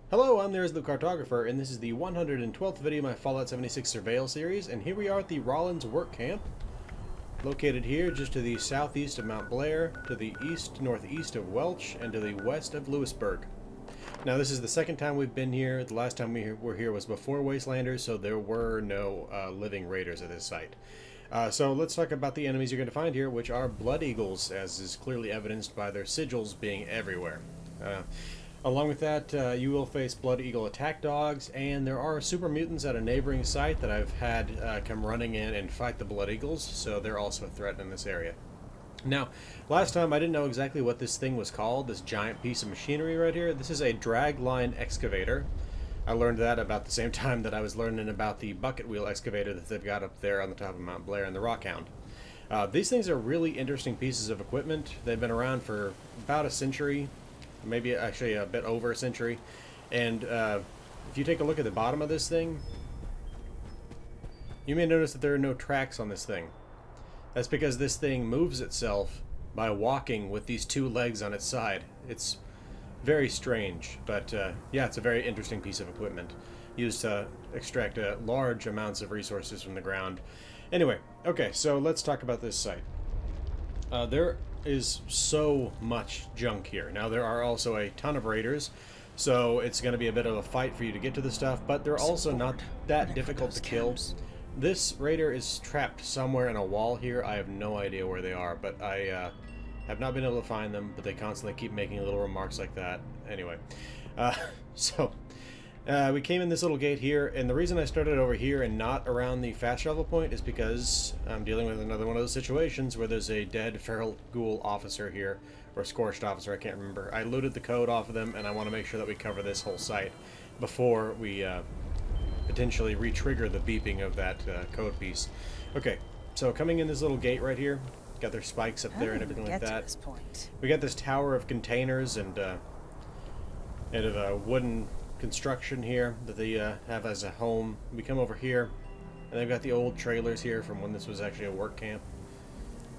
Hello, I'm There's the Cartographer, and this is the 112th video of my Fallout 76 Surveyal series, and here we are at the Rollins Work Camp, located here just to the southeast of Mount Blair, to the east-northeast of Welch, and to the west of Lewisburg. Now, this is the second time we've been here. The last time we were here was before Wastelanders, so there were no living raiders at this site. So let's talk about the enemies you're going to find here, which are Blood Eagles, as is clearly evidenced by their sigils being everywhere. Along with that, you will face Blood Eagle attack dogs, and there are Supermutants at a neighboring site that I've had come running in and fight the Blood Eagles, so they're also a threat in this area. Now, last time I didn't know exactly what this thing was called, this giant piece of machinery right here. This is a dragline excavator. I learned that about the same time that I was learning about the bucket wheel excavator that they've got up there on the top of Mount Blair and the Rockhound. These things are really interesting pieces of equipment. They've been around for about a century, maybe actually a bit over a century. And if you take a look at the bottom of this thing, you may notice that there are no tracks on this thing. That's because this thing moves itself by walking with these two legs on its side. It's very strange, but yeah, it's a very interesting piece of equipment used to extract large amounts of resources from the ground. Anyway, okay, so let's talk about this site. There is so much junk here. Now, there are also a ton of raiders, so it's going to be a bit of a fight for you to get to the stuff, but they're also not that difficult to kill. This raider is trapped somewhere in a wall here. I have no idea where they are, but I have not been able to find them, but they constantly keep making little remarks like that. Anyway, we came in this little gate here, and the reason I started over here and not around the fast travel point is because I'm dealing with another one of those situations where there's a dead feral ghoul officer here, or scorched officer, I can't remember. I looted the code off of them, and I want to make sure that we cover this whole site before we potentially re-trigger the beeping of that code piece. Okay, so coming in this little gate right here, got their spikes up there and everything like that. We got this tower of containers and a wooden construction here that they have as a home. We come over here, and they've got the old trailers here from when this was actually a work camp.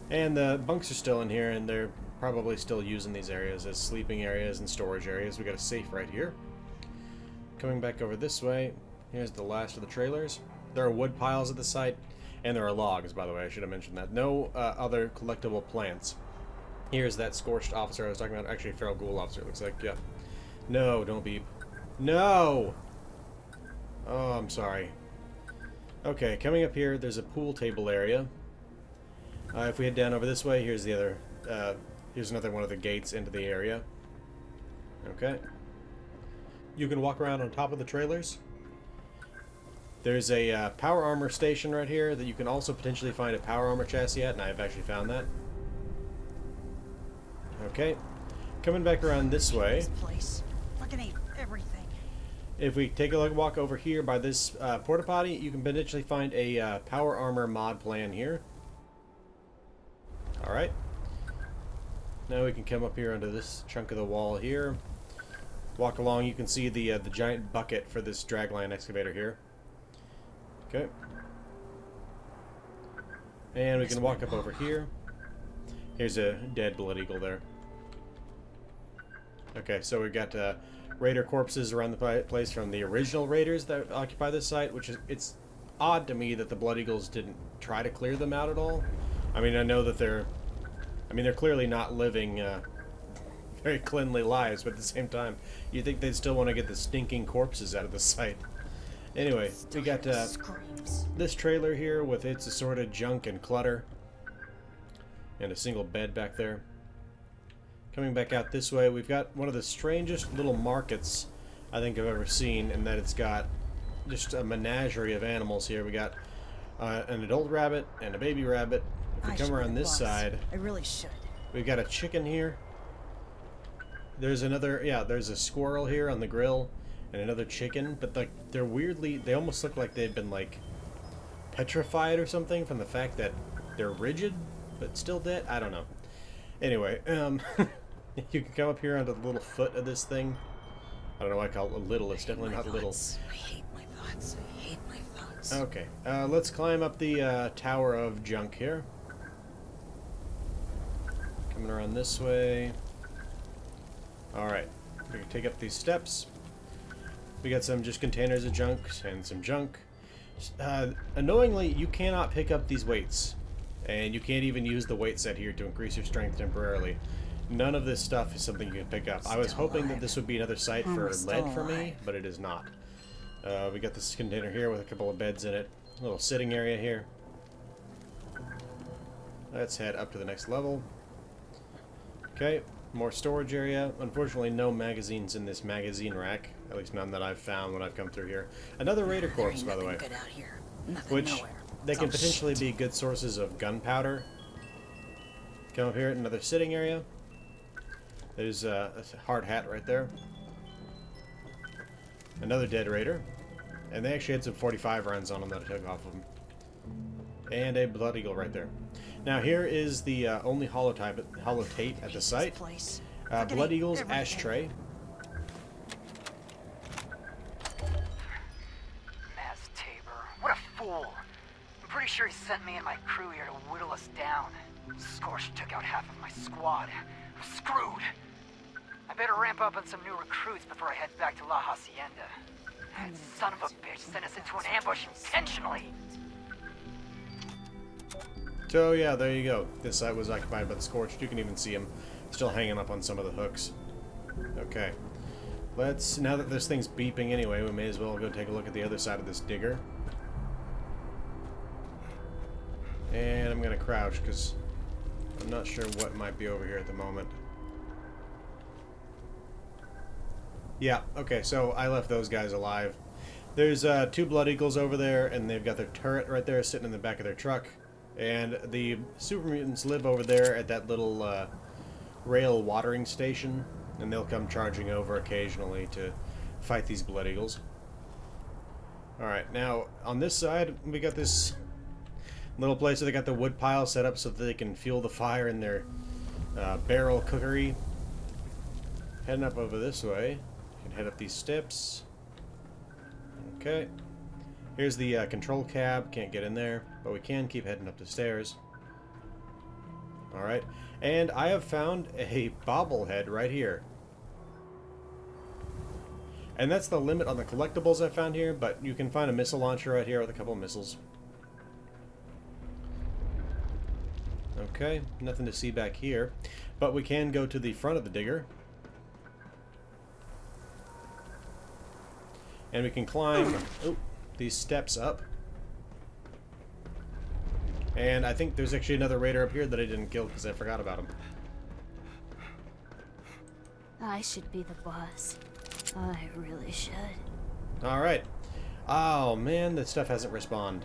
And the bunks are still in here, and they're probably still using these areas as sleeping areas and storage areas. We got a safe right here. Coming back over this way, here's the last of the trailers. There are wood piles at the site, and there are logs, by the way. I should have mentioned that. No other collectible plants. Here's that scorched officer I was talking about. Actually, a feral ghoul officer, it looks like. Yeah. No, don't beep. No! Oh, I'm sorry. Okay, coming up here, there's a pool table area. If we head down over this way, here's the other, here's another one of the gates into the area. Okay. You can walk around on top of the trailers. There's a power armor station right here that you can also potentially find a power armor chassis at, and I've actually found that. Okay. Coming back around this way. If we take a walk over here by this porta potty, you can potentially find a power armor mod plan here. Alright. Now we can come up here onto this chunk of the wall here. Walk along, you can see the giant bucket for this dragline excavator here. Okay. And we can walk up over here. Here's a dead Blood Eagle there. Okay, so we've got raider corpses around the place from the original raiders that occupy this site, which is, it's odd to me that the Blood Eagles didn't try to clear them out at all. I mean, I know that they're clearly not living very cleanly lives, but at the same time, you think they'd still want to get the stinking corpses out of the site. Anyway, we got this trailer here with its assorted junk and clutter, and a single bed back there. Coming back out this way, we've got one of the strangest little markets I think I've ever seen, in that it's got just a menagerie of animals here. We got an adult rabbit and a baby rabbit. If we come around this side, I really should. We've got a chicken here. There's another, yeah, there's a squirrel here on the grill, and another chicken, but like they're weirdly, they almost look like they've been like petrified or something from the fact that they're rigid, but still dead. I don't know. Anyway, you can come up here onto the little foot of this thing. I don't know why I call it a little. It's definitely not little. I hate my thoughts. I hate my thoughts. Okay, let's climb up the tower of junk here. Coming around this way. Alright, we can take up these steps. We got some just containers of junk and some junk. Annoyingly, you cannot pick up these weights. And you can't even use the weight set here to increase your strength temporarily. None of this stuff is something you can pick up. I was hoping that this would be another site for lead for me, but it is not. We got this container here with a couple of beds in it. A little sitting area here. Let's head up to the next level. Okay, more storage area. Unfortunately, no magazines in this magazine rack. At least none that I've found when I've come through here. Another Raider corpse, by the way. Good out here. Which, Nowhere. they can potentially be good sources of gunpowder. Come up here, another sitting area. There's a hard hat right there. Another dead Raider. And they actually had some 45 rounds on them that I took off of them. And a Blood Eagle right there. Now here is the only holotape at the site. Blood Eagle's ashtray. What a fool. I'm pretty sure he sent me and my crew here to whittle us down. Scorch took out half of my squad. I'm screwed. I better ramp up on some new recruits before I head back to La Hacienda. That son of a bitch sent us into an ambush intentionally. So yeah, there you go. This site was occupied by the Scorched. You can even see him still hanging up on some of the hooks. Okay. Let's, now that this thing's beeping anyway, we may as well go take a look at the other side of this digger. And I'm gonna crouch because I'm not sure what might be over here at the moment. Yeah, okay, so I left those guys alive. There's two Blood Eagles over there, and they've got their turret right there sitting in the back of their truck. And the Supermutants live over there at that little rail watering station, and they'll come charging over occasionally to fight these Blood Eagles. Alright, now on this side, we got this little place where they got the wood pile set up so that they can fuel the fire in their barrel cookery. Heading up over this way. You can head up these steps. Okay. Here's the control cab. Can't get in there, but we can keep heading up the stairs. Alright. And I have found a bobblehead right here. And that's the limit on the collectibles I found here, but you can find a missile launcher right here with a couple of missiles. Okay, nothing to see back here. But we can go to the front of the digger. And we can climb these steps up. And I think there's actually another Raider up here that I didn't kill because I forgot about him. I should be the boss. I really should. Alright. Oh man, that stuff hasn't respawned.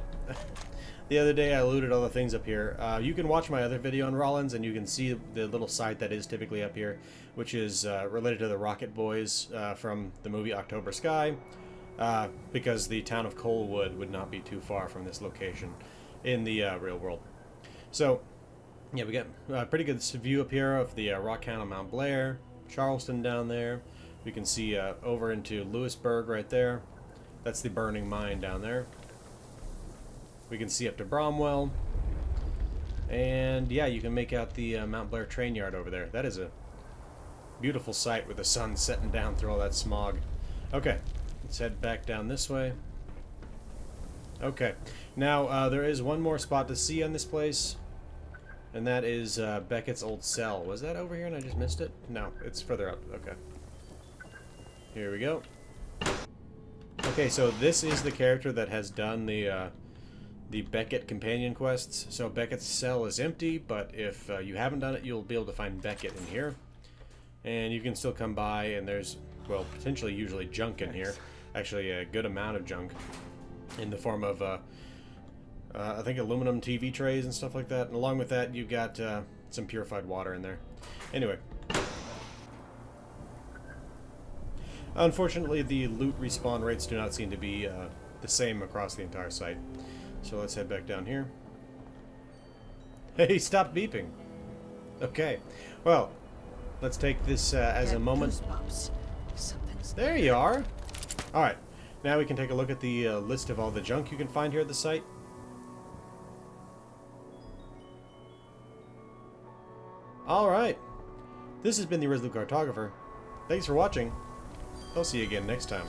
The other day I looted all the things up here. You can watch my other video on Rollins and you can see the little site that is typically up here, which is related to the Rocket Boys from the movie October Sky, because the town of Coalwood would not be too far from this location in the real world. So, yeah, we got a pretty good view up here of the Rock Hound of Mount Blair, Charleston down there. We can see over into Lewisburg right there. That's the burning mine down there. We can see up to Bromwell. And yeah, you can make out the Mount Blair train yard over there. That is a beautiful sight with the sun setting down through all that smog. Okay, let's head back down this way. Okay, now there is one more spot to see on this place. And that is Beckett's old cell. Was that over here and I just missed it? No, it's further up. Okay. Here we go. Okay, so this is the character that has done the Beckett companion quests. So Beckett's cell is empty, but if you haven't done it, you'll be able to find Beckett in here. And you can still come by, and there's, well, potentially usually junk in here. Actually, a good amount of junk in the form of, I think, aluminum TV trays and stuff like that. And along with that, you've got some purified water in there. Anyway. Unfortunately, the loot respawn rates do not seem to be the same across the entire site. So let's head back down here. Hey, stop beeping. Okay. Well, let's take this as a moment. There you are. Alright. Now we can take a look at the list of all the junk you can find here at the site. Alright. This has been the Resolute Cartographer. Thanks for watching. I'll see you again next time.